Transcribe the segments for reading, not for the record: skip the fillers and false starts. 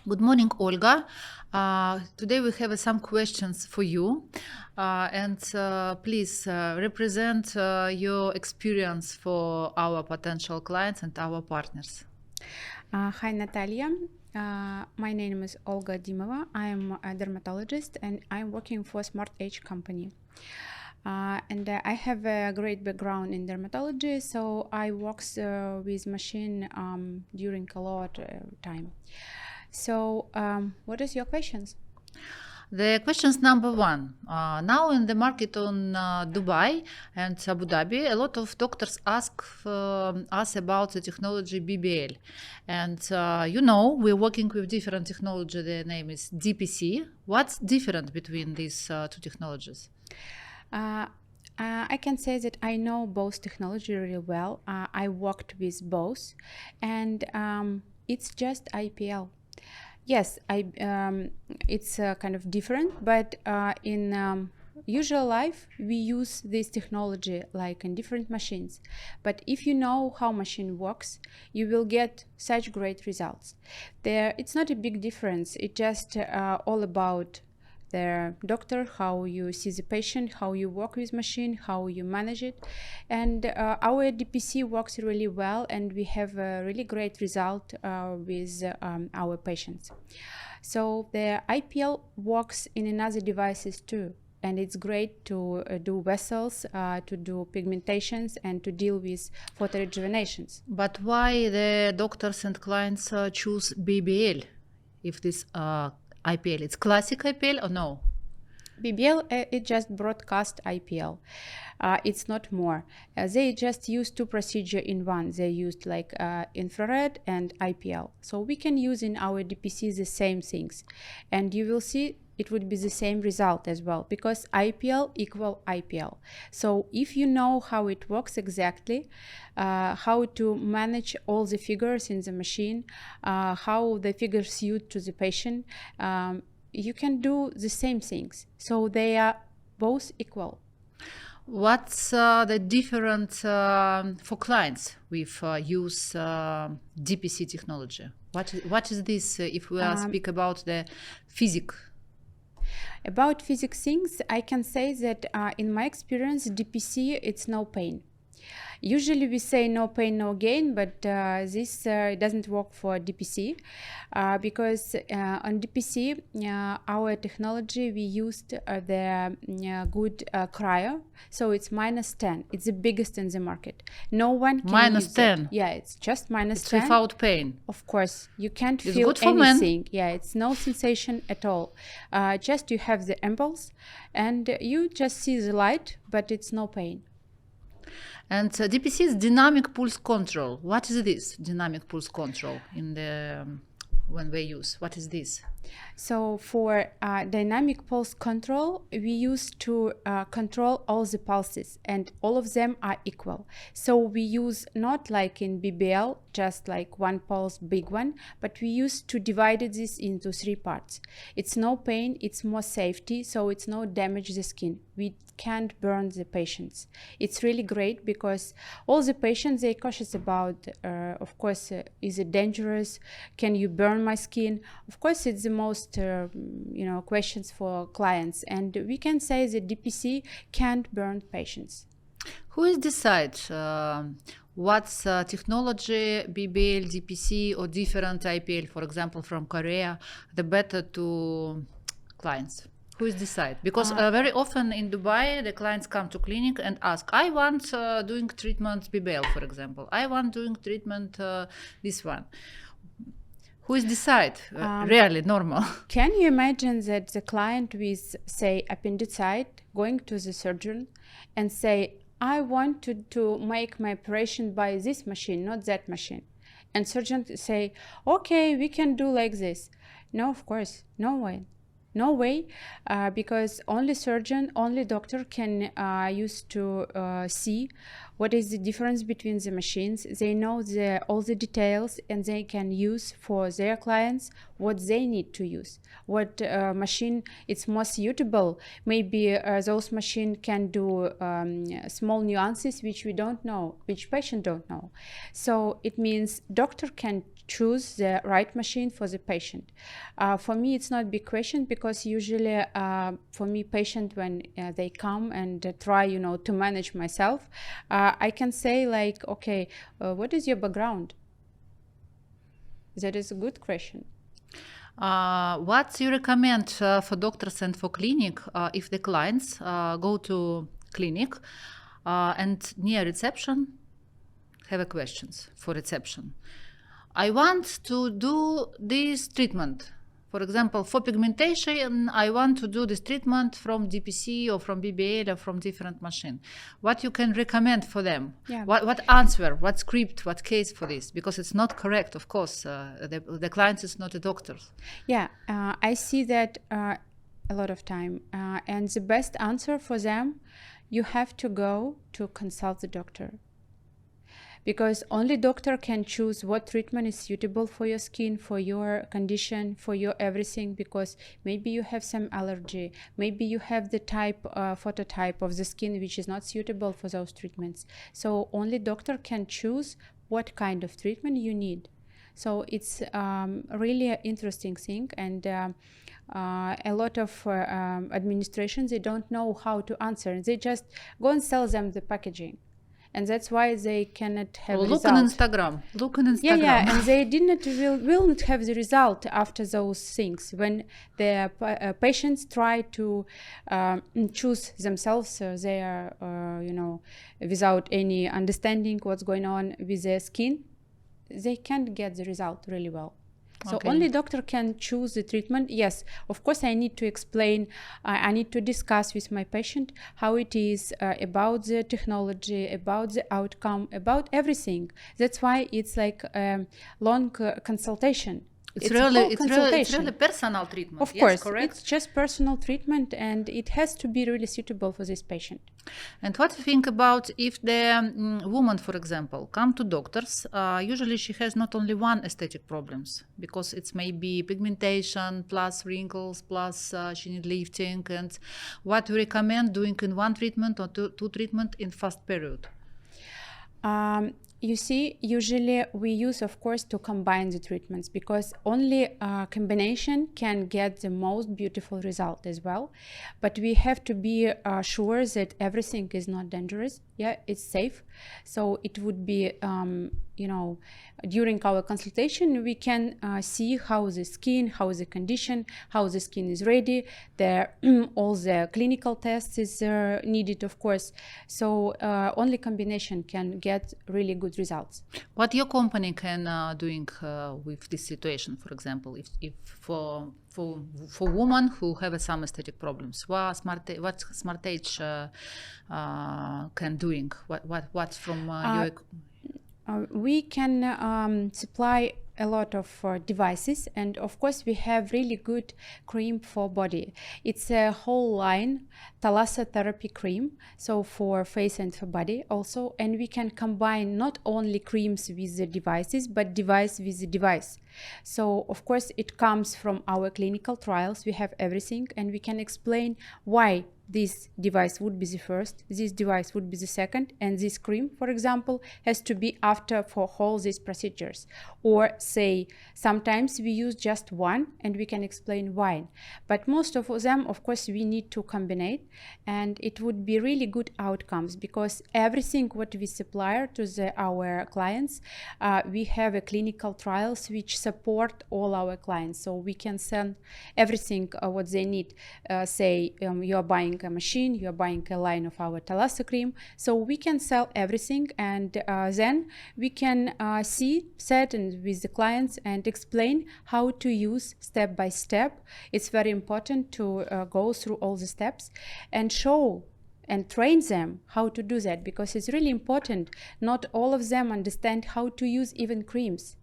Good morning, Olga. Today we have some questions for you. Please represent your experience for our potential clients and our partners. Hi, Natalia. My name is Olga Dimova. I am a dermatologist and I'm working for Smart Age company. I have a great background in dermatology, so I worked with machine during a lot of time. So, what is your questions? The questions number one. Now in the market on Dubai and Abu Dhabi, a lot of doctors ask us about the technology BBL. And we're working with different technology. The name is DPC. What's different between these two technologies? I can say that I know both technology really well. I worked with both, and it's just IPL. Yes, it's kind of different, but in usual life we use this technology like in different machines. But if you know how machine works, you will get such great results. It's not a big difference. It's just all about the doctor, how you see the patient, how you work with machine, how you manage it. And our DPC works really well, and we have a really great result with our patients. So the IPL works in another devices too, and it's great to do vessels, to do pigmentations, and to deal with photorejuvenations. But why the doctors and clients choose BBL if this IPL? It's classic IPL or no? BBL, it just broadcast IPL. It's not more. They just use two procedures in one. They used like infrared and IPL. So we can use in our DPC the same things. And you will see it would be the same result as well, because IPL equal IPL. So if you know how it works exactly, how to manage all the figures in the machine, how the figures suit to the patient, you can do the same things. So they are both equal. What's the difference for clients with use DPC technology? What is this if we speak about the physics? About physics things, I can say that in my experience, DPC, it's no pain. Usually we say no pain, no gain, but this doesn't work for DPC because on DPC, our technology, we used the good cryo, so it's -10. It's the biggest in the market. No one can use -10? it. Yeah, it's just -10. It's without pain? Of course, you can't it's feel good for anything. Men. Yeah, it's no sensation at all. Just you have the impulse and you just see the light, but it's no pain. And DPC is dynamic pulse control. What is this dynamic pulse control in the when we use? What is this? So for dynamic pulse control, we use to control all the pulses, and all of them are equal. So we use not like in BBL, just like one pulse, big one, but we use to divide this into 3 parts. It's no pain, it's more safety, so it's no damage the skin. We can't burn the patients. It's really great because all the patients, they're cautious about, of course, is it dangerous? Can you burn my skin? Of course, it's the most questions for clients, and we can say that DPC can't burn patients. Who is decide what's technology, BBL, DPC, or different IPL, for example, from Korea, the better to clients? Who is decide? Because very often in Dubai, the clients come to clinic and ask, I want doing treatment BBL, for example. I want doing treatment this one. Who is decide? Really normal. Can you imagine that the client with, say, appendicite going to the surgeon and say, I want to make my operation by this machine, not that machine. And surgeon say, okay, we can do like this. No, of course, no way. No way, because only surgeon, only doctor can use to see what is the difference between the machines. They know all the details, and they can use for their clients what they need to use, what machine is more suitable. Maybe those machine can do small nuances which we don't know, which patient don't know. So it means doctor can choose the right machine for the patient. For me, it's not a big question, because usually for me, patient, when they come and try, to manage myself, I can say like, okay, what is your background? That is a good question. What you recommend for doctors and for clinic if the clients go to clinic and near reception have a questions for reception? I want to do this treatment. For example, for pigmentation, I want to do this treatment from DPC or from BBL or from different machine. What you can recommend for them? Yeah. What answer, what script, what case for this? Because it's not correct, of course. The client is not a doctor. Yeah, I see that a lot of time. And the best answer for them, you have to go to consult the doctor. Because only doctor can choose what treatment is suitable for your skin, for your condition, for your everything, because maybe you have some allergy, maybe you have the type, phototype of the skin which is not suitable for those treatments. So only doctor can choose what kind of treatment you need. So it's really an interesting thing, and a lot of administrations, they don't know how to answer. They just go and sell them the packaging. And that's why they cannot have Look on Instagram. Look on Instagram. Yeah, and they will not have the result after those things. When the patients try to choose themselves, they are, without any understanding what's going on with their skin, they can't get the result really well. So only doctor can choose the treatment. Yes, of course, I need to explain, I need to discuss with my patient how it is about the technology, about the outcome, about everything. That's why it's like a long consultation. It's really personal treatment. Of course, correct? It's just personal treatment, and it has to be really suitable for this patient. And what do you think about if the woman, for example, come to doctors? Usually she has not only one aesthetic problems, because it's maybe pigmentation plus wrinkles plus she need lifting. And what you recommend doing in one treatment or two treatment in fast period? You see, usually we use, of course, to combine the treatments, because only combination can get the most beautiful result as well. But we have to be sure that everything is not dangerous. Yeah, it's safe. So it would be, during our consultation, we can see how the skin, how the condition, how the skin is ready. All the clinical tests is needed, of course. So only combination can get really good results. What your company can doing with this situation, for example, if for women who have some aesthetic problems, what SmartEdge can doing? What's from your? We can supply a lot of devices, and of course we have really good cream for body. It's a whole line thalassotherapy cream, so for face and for body also, and we can combine not only creams with the devices, but device with the device. So of course it comes from our clinical trials. We have everything, and we can explain why this device would be the first, this device would be the second, and this cream, for example, has to be after for all these procedures. Or say sometimes we use just one, and we can explain why. But most of them, of course, we need to combine, and it would be really good outcomes, because everything what we supply to our clients, we have a clinical trials which support all our clients. So we can send everything what they need. Say you are buying a machine, you are buying a line of our Thalasso cream, so we can sell everything, and then we can sit and with the clients and explain how to use step by step. It's very important to go through all the steps and show and train them how to do that, because it's really important. Not all of them understand how to use even creams.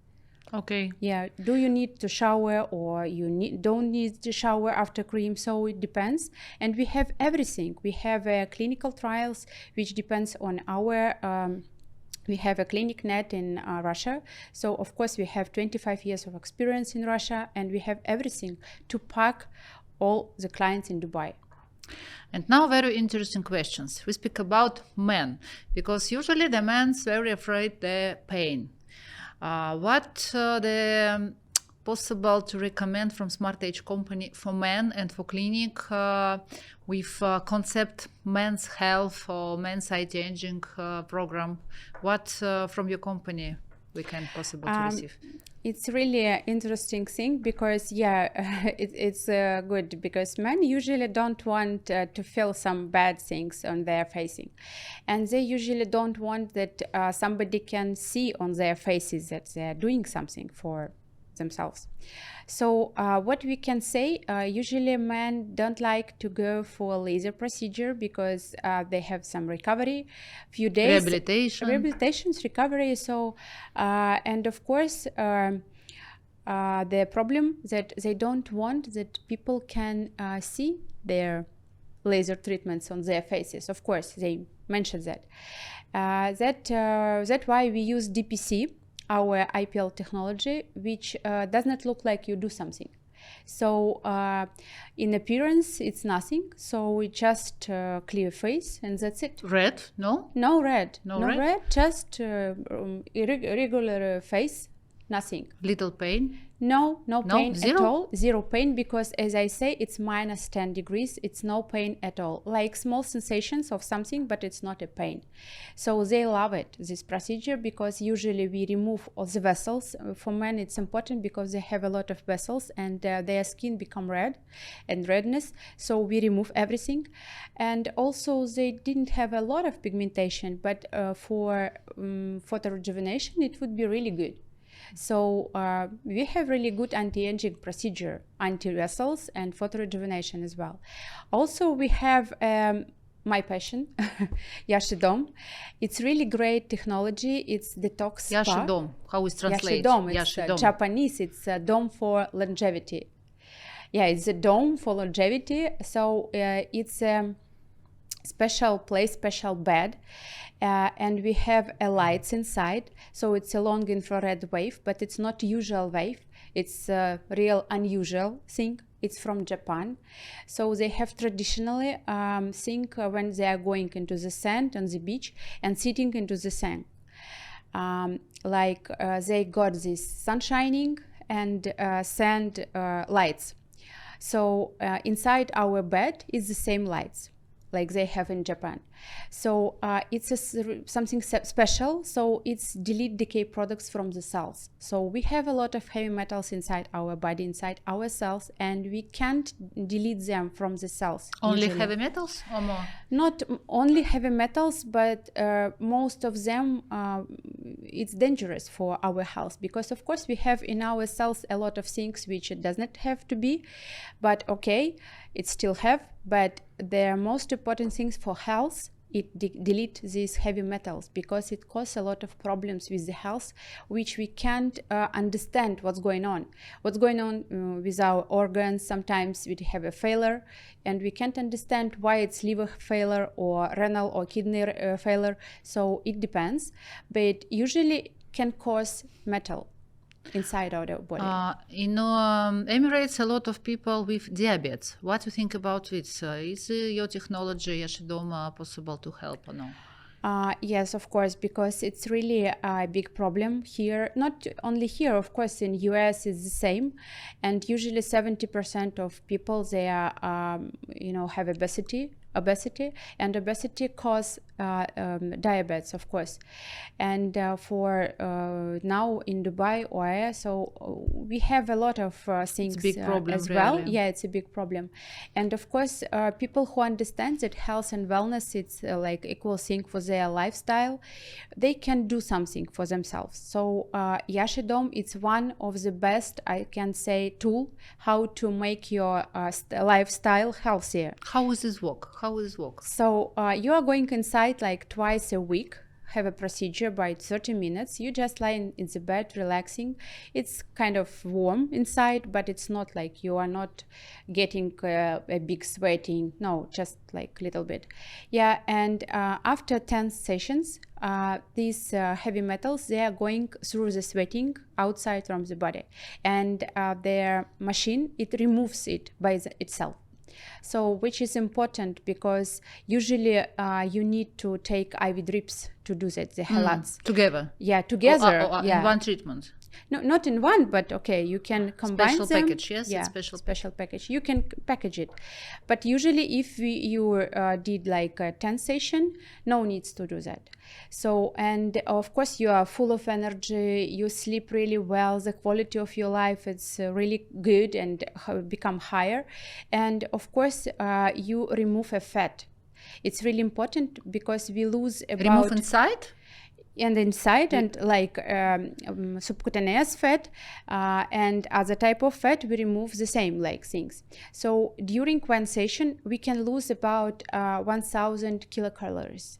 Okay. Yeah. Do you need to shower, or you don't need to shower after cream? So it depends. And we have everything. We have clinical trials, which depends on our. We have a clinic net in Russia. So of course we have 25 years of experience in Russia, and we have everything to pack all the clients in Dubai. And now very interesting questions. We speak about men, because usually the men's very afraid the pain. What the possible to recommend from Smart Age company for men and for clinic with concept men's health or men's anti-aging program? What from your company we can possible to receive? It's really an interesting thing because it's good because men usually don't want to feel some bad things on their facing, and they usually don't want that somebody can see on their faces that they're doing something for themselves. So what we can say, usually men don't like to go for a laser procedure because they have some recovery, few days rehabilitations, recovery. So and of course the problem that they don't want that people can see their laser treatments on their faces. Of course they mentioned that. That's why we use DPC, our IPL technology, which does not look like you do something. So in appearance it's nothing, so we just clear face and that's it. Red? No red, red? Just regular face, nothing. Little pain? No pain zero? At all. Zero pain, because as I say, it's minus 10 degrees. It's no pain at all. Like small sensations of something, but it's not a pain. So they love it, this procedure, because usually we remove all the vessels. For men, it's important because they have a lot of vessels and their skin become red and redness. So we remove everything. And also they didn't have a lot of pigmentation, but for photorejuvenation, it would be really good. So we have really good anti-aging procedure, anti-vessels and photorejuvenation as well. Also we have my passion, Yashidom. It's really great technology. It's detox spa. Yashidom, how is translated? Yashidom, it's Japanese, it's a dome for longevity. Yeah, it's a dome for longevity. So it's a special place, special bed. And we have lights inside, so it's a long infrared wave, but it's not usual wave. It's a real unusual thing. It's from Japan. So they have traditionally think when they are going into the sand on the beach and sitting into the sand. They got this sun shining and sand lights. So inside our bed is the same lights like they have in Japan. So it's something special. So it's delete decay products from the cells. So we have a lot of heavy metals inside our body, inside our cells, and we can't delete them from the cells. Only usually. Heavy metals or more? Not only heavy metals, but most of them, it's dangerous for our health, because of course we have in our cells a lot of things which it does not have to be, but okay, it still have, but the most important things for health, it delete these heavy metals, because it causes a lot of problems with the health, which we can't understand what's going on with our organs. Sometimes we have a failure and we can't understand why it's liver failure or renal or kidney failure. So it depends, but usually can cause metal inside our body. In Emirates, a lot of people with diabetes. What do you think about it? Is your technology, Yashidom, possible to help or no? Yes, of course, because it's really a big problem here. Not only here, of course, in US it's the same, and usually 70% of people they are, have obesity, and obesity cause diabetes, of course. And for now in Dubai or so we have a lot of things it's a big problem, as well. Really. Yeah, it's a big problem. And of course, people who understand that health and wellness it's like equal thing for their lifestyle, they can do something for themselves. So Yashidom, it's one of the best, I can say, tool how to make your lifestyle healthier. How does this work? So you are going inside like twice a week, have a procedure by 30 minutes. You just lie in the bed relaxing. It's kind of warm inside, but it's not like you are not getting a big sweating. No, just like a little bit. Yeah, and after 10 sessions, these heavy metals, they are going through the sweating outside from the body, and their machine, it removes it by itself. So, which is important because usually you need to take IV drips to do that, the halats. Together. Yeah, together. In one treatment. No, not in one, but okay, you can combine Special them. package, yes, Yeah, it's special package. You can package it, but usually if you did like a 10 session, no needs to do that. So, and of course you are full of energy, you sleep really well, the quality of your life is really good and become higher, and of course you remove a fat. It's really important because we lose about Remove inside? And inside and like subcutaneous fat and other type of fat, we remove the same like things. So during one session we can lose about 1000 kilocalories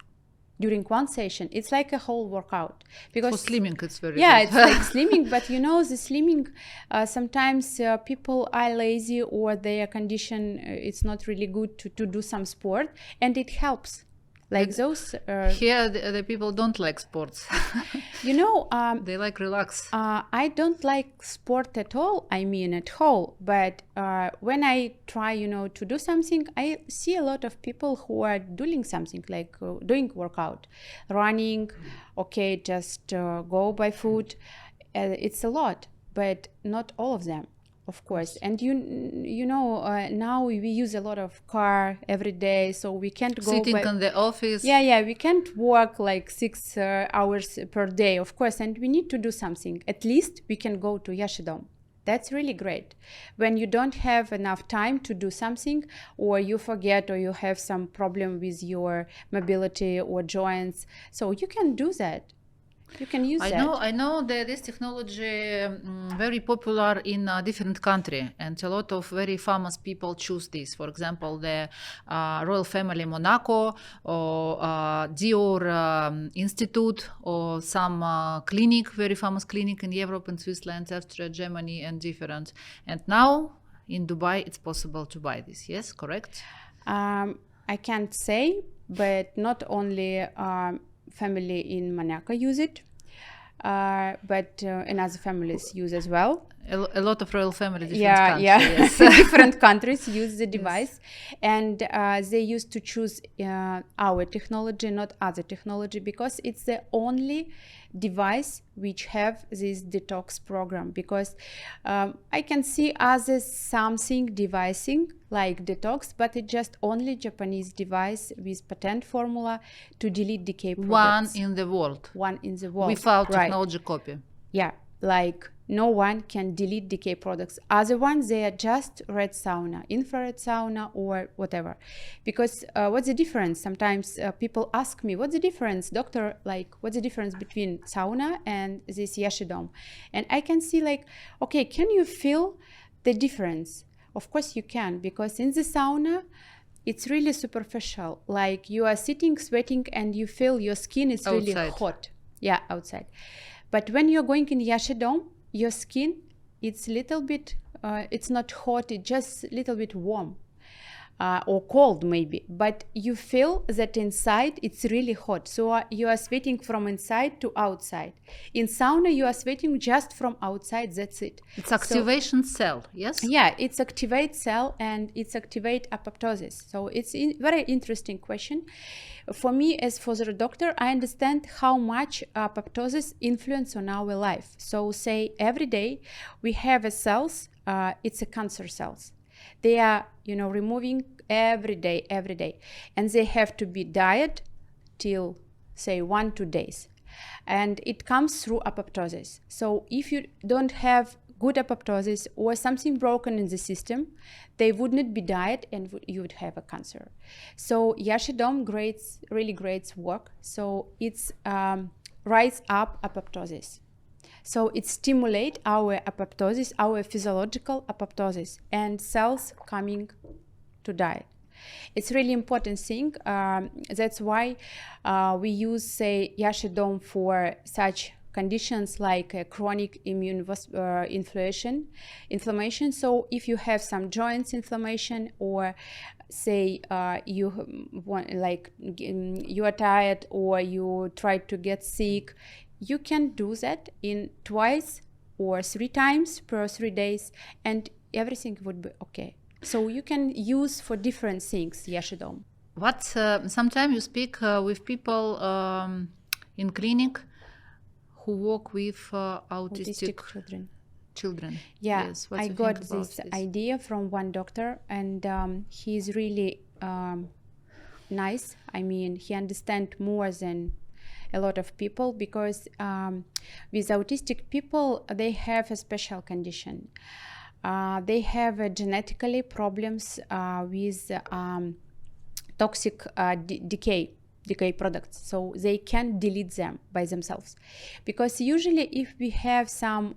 during one session. It's like a whole workout because for slimming it's very yeah good. It's like slimming, but you know the slimming sometimes people are lazy or their condition it's not really good to do some sport, and it helps. Like those here the people don't like sports. you know they like relax. I don't like sport at all, I mean at all, but when I try to do something, I see a lot of people who are doing something like doing workout, running, okay, just go by foot. It's a lot, but not all of them, of course. And you know now we use a lot of car every day, so we can't go sitting in the office. Yeah, we can't work like 6 hours per day, of course, and we need to do something. At least we can go to Yashidom. That's really great. When you don't have enough time to do something, or you forget, or you have some problem with your mobility or joints, so you can do that. You can use that. I know that this technology very popular in a different country, and a lot of very famous people choose this. For example, the royal family Monaco, or Dior Institute, or some clinic, very famous clinic in Europe, in Switzerland, Austria, Germany, and different. And now in Dubai, it's possible to buy this. Yes, correct? I can't say, but not only family in Monaco use it, but in other families use as well. A lot of royal families, yes. Different countries use the device, and they used to choose our technology, not other technology, because it's the only device which have this detox program. Because I can see others something devising like detox, but it's just only Japanese device with patent formula to delete decay products. One in the world without technology copy. Yeah, like no one can delete decay products. Other ones, they are just red sauna, infrared sauna, or whatever. Because what's the difference? Sometimes people ask me, what's the difference, doctor? Like, what's the difference between sauna and this Yashidom? And I can see like, okay, can you feel the difference? Of course you can, because in the sauna, it's really superficial. Like you are sitting, sweating, and you feel your skin is really hot. Yeah, outside. But when you're going in Yashidom, your skin, it's little bit, it's not hot, it's just a little bit warm or cold maybe, but you feel that inside it's really hot. So you are sweating from inside to outside. In sauna, you are sweating just from outside, that's it. It's activation cell, yes? Yeah, it's activate cell and it's activate apoptosis. So it's a very interesting question. For me, as for the doctor, I understand how much apoptosis influence on our life. So say every day we have a cells, it's a cancer cells. They are, removing every day, and they have to be diet till say 1-2 days, and it comes through apoptosis. So if you don't have good apoptosis or something broken in the system, they would not be diet and you would have a cancer. So Yashidom really great work. So it's rise up apoptosis. So it stimulates our apoptosis, our physiological apoptosis, and cells coming to diet. It's really important thing. That's why we use, say, Yashidom for such conditions like chronic immune inflammation. So if you have some joints inflammation, or say you are tired or you try to get sick, you can do that in 2 or 3 times per 3 days, and everything would be okay. So you can use for different things Yashidom. What sometimes you speak with people in clinic who work with autistic Children. children. Yeah, Yes. What I you got think about this idea from one doctor, and he's really nice. I mean, he understands more than a lot of people, because with autistic people, they have a special condition. They have genetically problems with toxic decay products, so they can delete them by themselves, because usually if we have some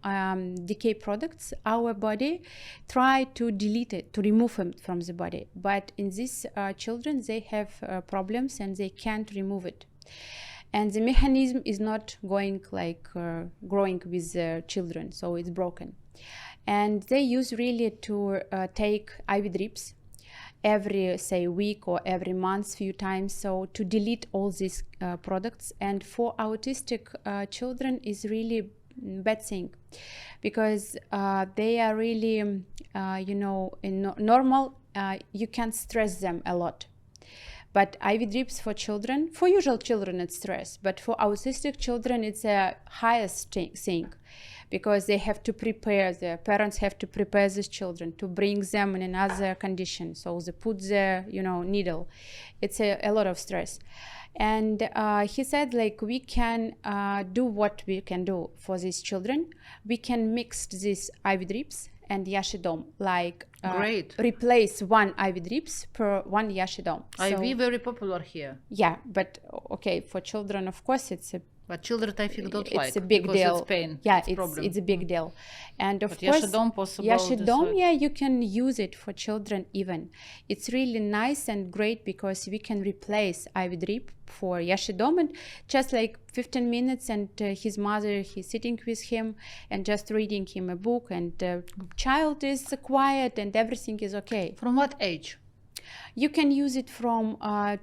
decay products, our body try to delete it, to remove them from the body, but in these children, they have problems and they can't remove it, and the mechanism is not going like growing with the children, so it's broken. And they use really to take IV drips every, say, week or every month, few times, so to delete all these products. And for autistic children is really bad thing, because they are really in normal you can stress them a lot, but IV drips for children, for usual children it's stress, but for autistic children it's a highest thing, because they have to prepare, the parents have to prepare these children to bring them in another condition, so they put the needle. It's a lot of stress. And he said, like, we can do what we can do for these children. We can mix these IV drips and Yashidom, like Great. replace one IV drips per one Yashidom. IV very popular here. Yeah, but okay, for children, of course, it's a But children, I think, don't it's like a big because deal. It's pain. Yeah, problem. it's a big deal. And of But course, Yashidom possible. Yashidom, yeah, you can use it for children even. It's really nice and great, because we can replace IV drip for Yashidom, and just like 15 minutes, and his mother, he's sitting with him and just reading him a book, and child is quiet and everything is okay. From what age? You can use it from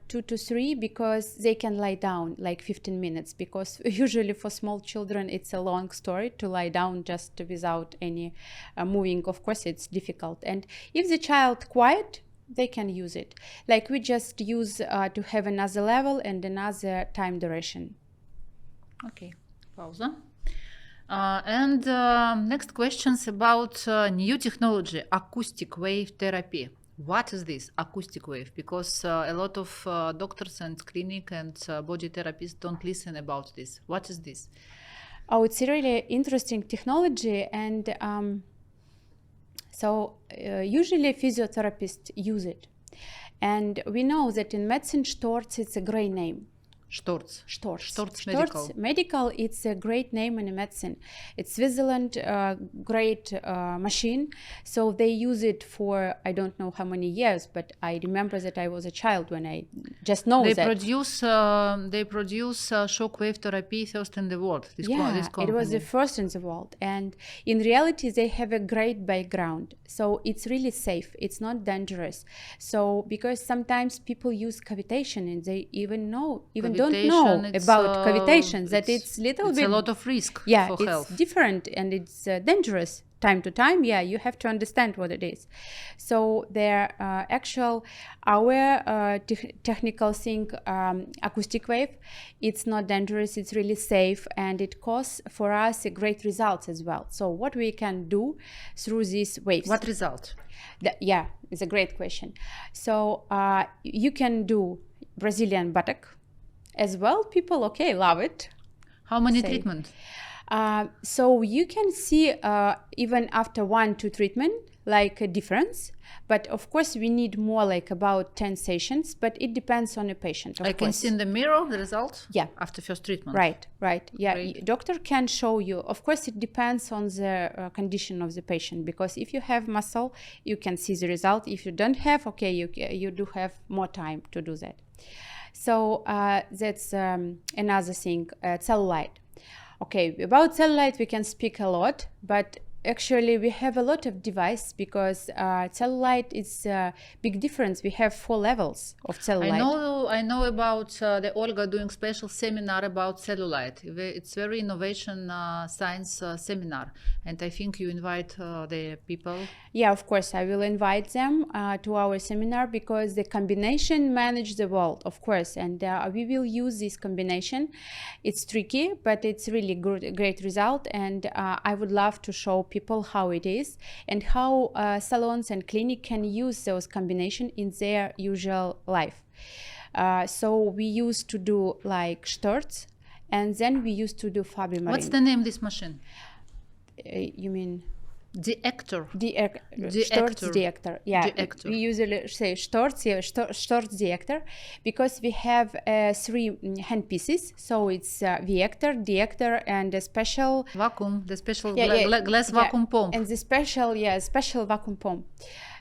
2 to 3, because they can lie down like 15 minutes, because usually for small children it's a long story to lie down just without any moving. Of course, it's difficult. And if the child quiet, they can use it. Like, we just use to have another level and another time duration. Okay, pause. And next questions about new technology, acoustic wave therapy. What is this acoustic wave? Because a lot of doctors and clinic and body therapists don't listen about this. What is this? Oh, it's a really interesting technology, and usually physiotherapists use it. And we know that in medicine, Storz, it's a great name. Storz Medical. Medical, it's a great name in medicine. It's Switzerland, great machine. So they use it for, I don't know how many years, but I remember that I was a child when I just know they that. They produce shockwave therapy first in the world. This it was the first in the world. And in reality, they have a great background. So it's really safe. It's not dangerous. So because sometimes people use cavitation and they don't know about cavitation, that it's little bit a lot of risk for it's health. different and it's dangerous time to time. Yeah, you have to understand what it is. So their technical thing, acoustic wave, it's not dangerous, it's really safe, and it causes for us a great results as well. So what we can do through these waves. What result? It's a great question. So you can do Brazilian buttock as well. People love it. How many treatments? So you can see even after 1-2 treatment like a difference, but of course we need more, like about 10 sessions, but it depends on a patient. I can see in the mirror the result after first treatment. Right. Yeah, doctor can show you. Of course it depends on the condition of the patient, because if you have muscle you can see the result. If you don't have, you do have more time to do that. So that's another thing, cellulite. Okay, about cellulite we can speak a lot, but Actually, we have a lot of device because cellulite is a big difference. We have 4 levels of cellulite. I know about the Olga doing special seminar about cellulite. It's very innovation science seminar, and I think you invite the people. Yeah, of course, I will invite them to our seminar because the combination manage the world, of course, and we will use this combination. It's tricky, but it's really good, great result, and I would love to show people how it is and how salons and clinic can use those combination in their usual life. So we used to do like Storz, and then we used to do Fabri-Marin. What's the name of this machine? You mean? Deactor. Storz Deactor. Yeah, Deactor. we usually say Storz Deactor because we have 3 hand pieces. So it's Viector, Deactor, and a special vacuum, the special glass yeah, vacuum pump. And the special vacuum pump.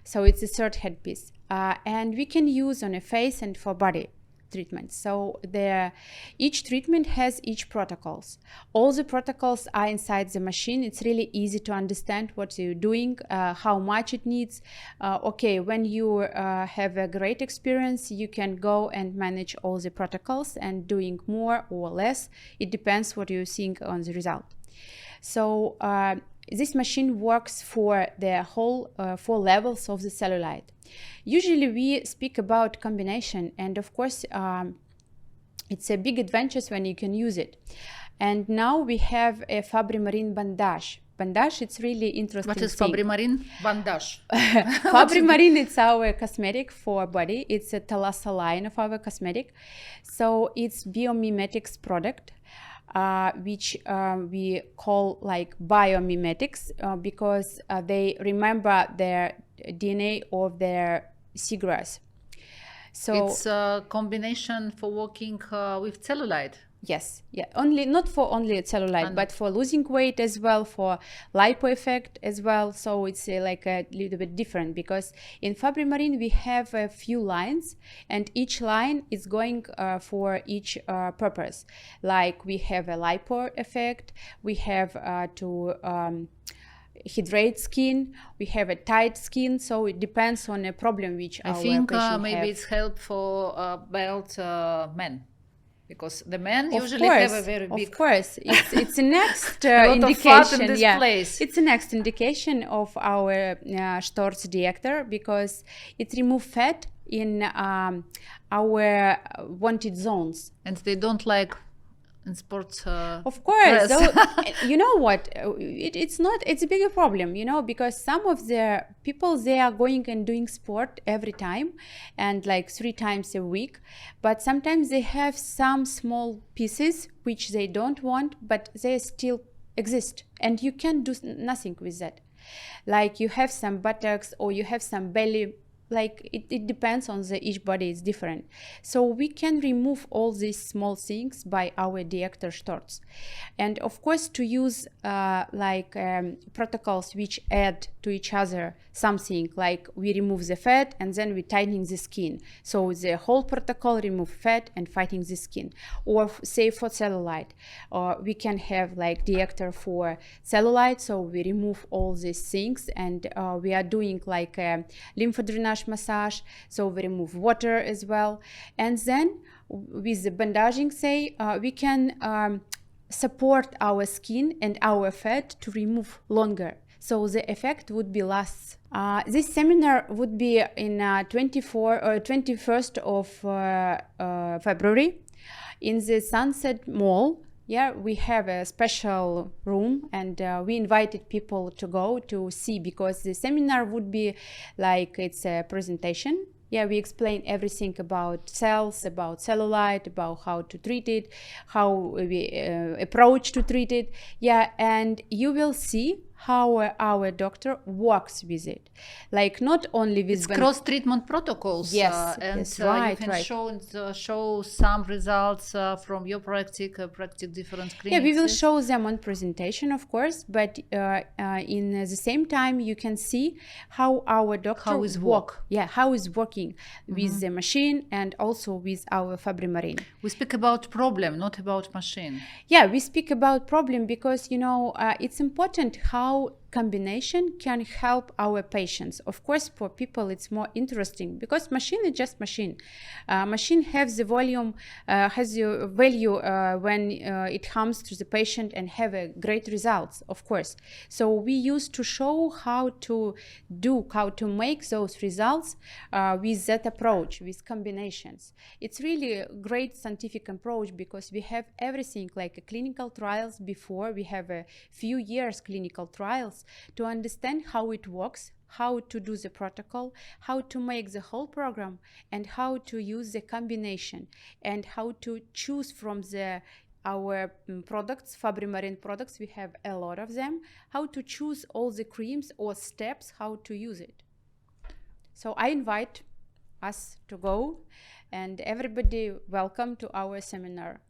So it's a third head piece. And we can use on a face and for body treatment. So each treatment has each protocols. All the protocols are inside the machine. It's really easy to understand what you're doing, how much it needs. Okay, when you have a great experience, you can go and manage all the protocols and doing more or less. It depends what you're seeing on the result. So this machine works for the whole 4 levels of the cellulite. Usually we speak about combination, and of course it's a big advantage when you can use it. And now we have a Fabri-Marin bandage. Bandage, it's really interesting. What is Fabri-Marin? Bandage. Fabri-Marin, it's our cosmetic for body. It's a Thalassa line of our cosmetic. So it's biomimetics product. Which we call like biomimetics because they remember their DNA of their seagrass. So it's a combination for working with cellulite. Yes, yeah, not for only cellulite, but for losing weight as well, for lipo effect as well. So it's like a little bit different because in Fabri-Marin we have a few lines, and each line is going for each purpose. Like we have a lipo effect, we have to hydrate skin, we have a tight skin, so it depends on a problem which I think maybe it's help for belt men. Because the men usually have a very big. Of course, it's a next indication. In this place. It's a next indication of our Storz Deactor because it removes fat in our wanted zones. And they don't like in sports. Of course, so, you know what? It's a bigger problem, because some of the people, they are going and doing sport every time and like 3 times a week, but sometimes they have some small pieces which they don't want, but they still exist, and you can do nothing with that. Like you have some buttocks or you have some belly. Like it depends on each body is different. So we can remove all these small things by our Deactor Storz. And of course to use protocols which add to each other something, like we remove the fat and then we tightening the skin. So the whole protocol remove fat and fighting the skin. Or say for cellulite, we can have like Deactor for cellulite, so we remove all these things, and we are doing like a lymphodrainage massage, so we remove water as well. And then with the bandaging, we can support our skin and our fat to remove longer, so the effect would be lasts. This seminar would be in 21st of February in the Sunset Mall. Yeah, we have a special room, and we invited people to go to see, because the seminar would be like it's a presentation. Yeah, we explain everything about cells, about cellulite, about how to treat it, how we approach to treat it. Yeah, and you will see how our doctor works with it, like not only with cross-treatment protocols. Yes, and right, you can right. show some results from your practice different clinics. Yeah, we will show them on presentation, of course, but in the same time you can see how our doctor work. Yeah, how is working with the machine and also with our Fabri-Marin. We speak about problem, not about machine. Yeah, we speak about problem because it's important how combination can help our patients. Of course, for people it's more interesting because machine is just machine. Machine has the volume, has the value when it comes to the patient and have a great results, of course. So we used to show how to make those results with that approach, with combinations. It's really a great scientific approach because we have everything like clinical trials before. We have a few years clinical trials to understand how it works, how to do the protocol, how to make the whole program, and how to use the combination, and how to choose from our products, Fabry products. We have a lot of them. How to choose all the creams or steps, how to use it. So I invite us to go, and everybody welcome to our seminar.